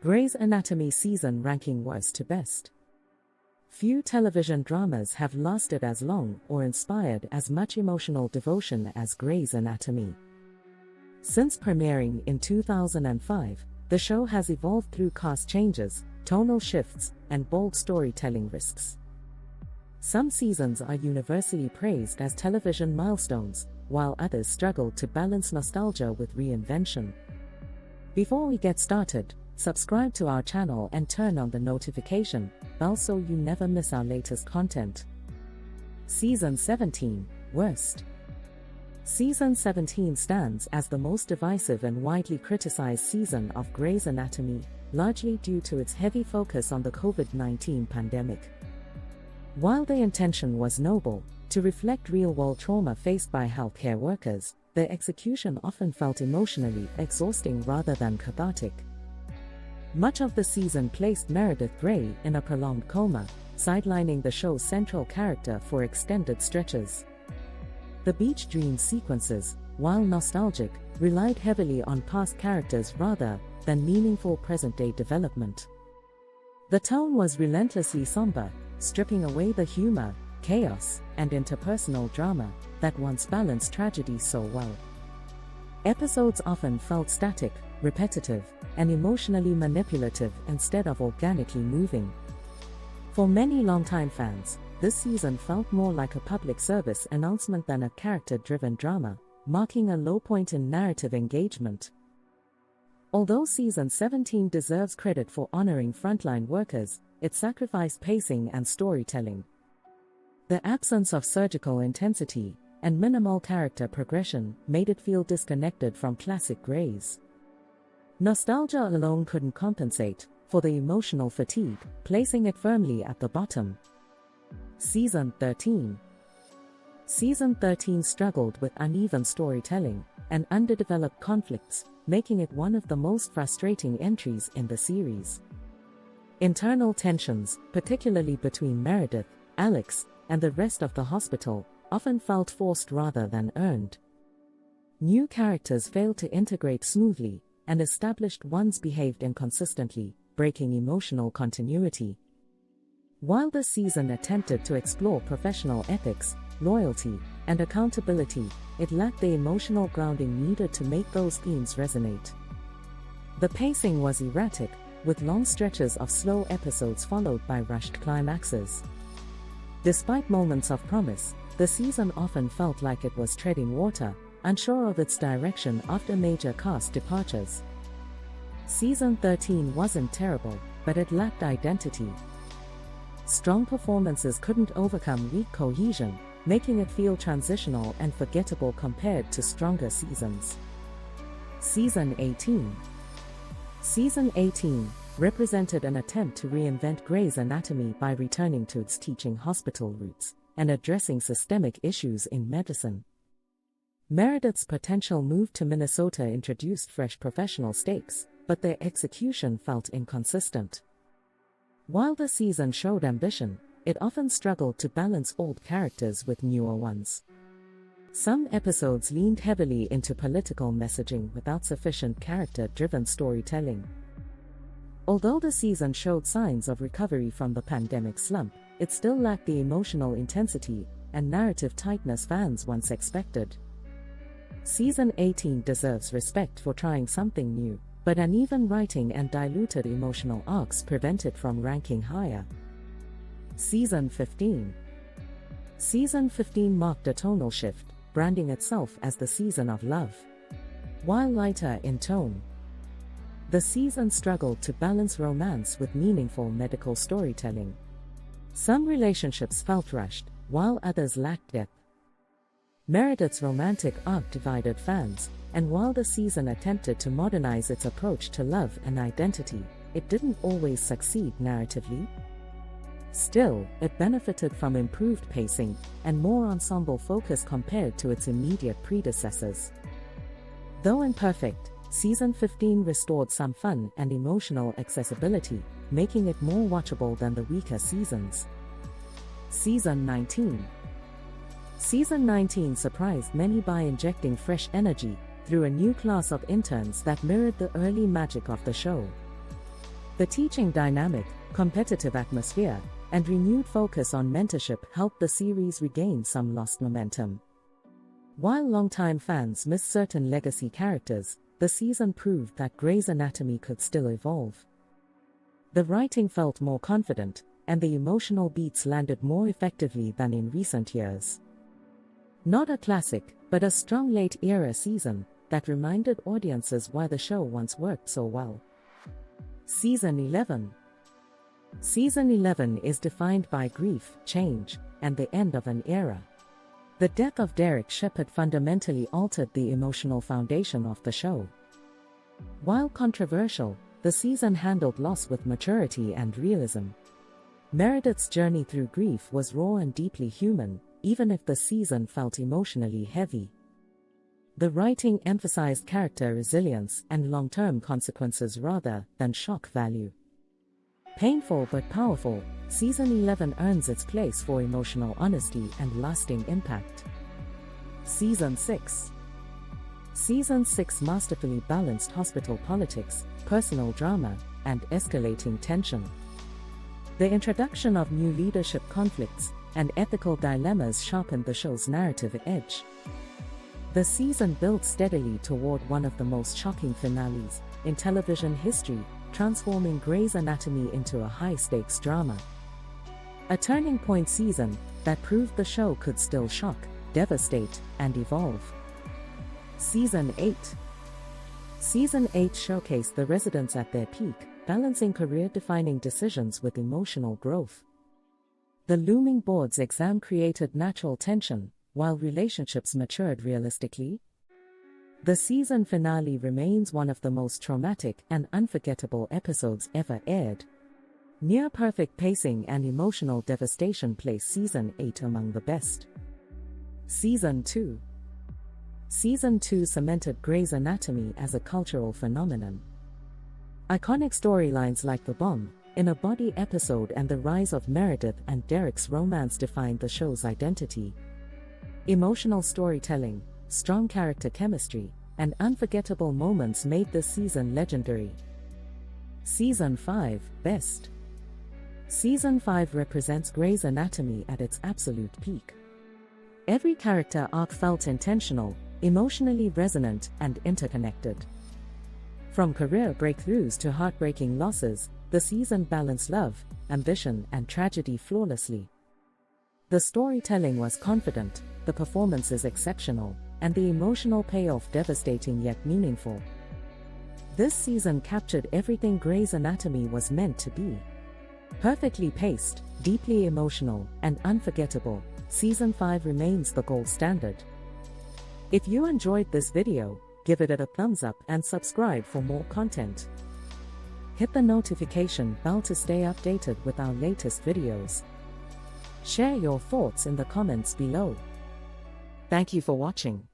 Grey's Anatomy season ranking worst to best. Few television dramas have lasted as long or inspired as much emotional devotion as Grey's Anatomy. Since premiering in 2005, the show has evolved through cast changes, tonal shifts, and bold storytelling risks. Some seasons are universally praised as television milestones, while others struggle to balance nostalgia with reinvention. Before we get started, subscribe to our channel and turn on the notification bell so you never miss our latest content. Season 17, Worst. Season 17 stands as the most divisive and widely criticized season of Grey's Anatomy, largely due to its heavy focus on the COVID-19 pandemic. While the intention was noble, to reflect real-world trauma faced by healthcare workers, the execution often felt emotionally exhausting rather than cathartic. Much of the season placed Meredith Grey in a prolonged coma, sidelining the show's central character for extended stretches. The beach dream sequences, while nostalgic, relied heavily on past characters rather than meaningful present-day development. The tone was relentlessly somber, stripping away the humor, chaos, and interpersonal drama that once balanced tragedy so well. Episodes often felt static, repetitive, and emotionally manipulative instead of organically moving. For many longtime fans, this season felt more like a public service announcement than a character-driven drama, marking a low point in narrative engagement. Although Season 17 deserves credit for honoring frontline workers, it sacrificed pacing and storytelling. The absence of surgical intensity and minimal character progression made it feel disconnected from classic Grey's. Nostalgia alone couldn't compensate for the emotional fatigue, placing it firmly at the bottom. Season 13. Season 13 struggled with uneven storytelling and underdeveloped conflicts, making it one of the most frustrating entries in the series. Internal tensions, particularly between Meredith, Alex, and the rest of the hospital, often felt forced rather than earned. New characters failed to integrate smoothly, and established ones behaved inconsistently, breaking emotional continuity. While the season attempted to explore professional ethics, loyalty, and accountability, it lacked the emotional grounding needed to make those themes resonate. The pacing was erratic, with long stretches of slow episodes followed by rushed climaxes. Despite moments of promise, the season often felt like it was treading water, unsure of its direction after major cast departures. Season 13 wasn't terrible, but it lacked identity. Strong performances couldn't overcome weak cohesion, making it feel transitional and forgettable compared to stronger seasons. Season 18. Season 18 represented an attempt to reinvent Grey's Anatomy by returning to its teaching hospital roots and addressing systemic issues in medicine. Meredith's potential move to Minnesota introduced fresh professional stakes, but their execution felt inconsistent. While the season showed ambition, it often struggled to balance old characters with newer ones. Some episodes leaned heavily into political messaging without sufficient character-driven storytelling. Although the season showed signs of recovery from the pandemic slump, it still lacked the emotional intensity and narrative tightness fans once expected. Season 18 deserves respect for trying something new, but uneven writing and diluted emotional arcs prevent it from ranking higher. Season 15. Season 15 marked a tonal shift, branding itself as the season of love. While lighter in tone, the season struggled to balance romance with meaningful medical storytelling. Some relationships felt rushed, while others lacked depth. Meredith's romantic arc divided fans, and while the season attempted to modernize its approach to love and identity, it didn't always succeed narratively. Still, it benefited from improved pacing and more ensemble focus compared to its immediate predecessors. Though imperfect, Season 15 restored some fun and emotional accessibility, making it more watchable than the weaker seasons. Season 19. Season 19 surprised many by injecting fresh energy through a new class of interns that mirrored the early magic of the show. The teaching dynamic, competitive atmosphere, and renewed focus on mentorship helped the series regain some lost momentum. While longtime fans miss certain legacy characters, the season proved that Grey's Anatomy could still evolve. The writing felt more confident, and the emotional beats landed more effectively than in recent years. Not a classic, but a strong late-era season that reminded audiences why the show once worked so well. Season 11. Season 11 is defined by grief, change, and the end of an era. The death of Derek Shepherd fundamentally altered the emotional foundation of the show. While controversial, the season handled loss with maturity and realism. Meredith's journey through grief was raw and deeply human, even if the season felt emotionally heavy. The writing emphasized character resilience and long-term consequences rather than shock value. Painful but powerful, Season 11 earns its place for emotional honesty and lasting impact. Season 6. Season 6 masterfully balanced hospital politics, personal drama, and escalating tension. The introduction of new leadership conflicts and ethical dilemmas sharpened the show's narrative edge. The season built steadily toward one of the most shocking finales in television history, transforming Grey's Anatomy into a high-stakes drama. A turning point season that proved the show could still shock, devastate, and evolve. Season 8. Season 8 showcased the residents at their peak, balancing career-defining decisions with emotional growth. The looming board's exam created natural tension, while relationships matured realistically. The season finale remains one of the most traumatic and unforgettable episodes ever aired. Near-perfect pacing and emotional devastation place Season 8 among the best. Season 2. Season 2 cemented Grey's Anatomy as a cultural phenomenon. Iconic storylines like The Bomb, In a Body episode, and the rise of Meredith and Derek's romance defined the show's identity. Emotional storytelling, strong character chemistry, and unforgettable moments made this season legendary. Season 5, Best. Season 5 represents Grey's Anatomy at its absolute peak. Every character arc felt intentional, emotionally resonant, and interconnected. From career breakthroughs to heartbreaking losses, the season balanced love, ambition, and tragedy flawlessly. The storytelling was confident, the performances exceptional, and the emotional payoff devastating yet meaningful. This season captured everything Grey's Anatomy was meant to be. Perfectly paced, deeply emotional, and unforgettable, Season 5 remains the gold standard. If you enjoyed this video, give it a thumbs up and subscribe for more content. Hit the notification bell to stay updated with our latest videos. Share your thoughts in the comments below. Thank you for watching.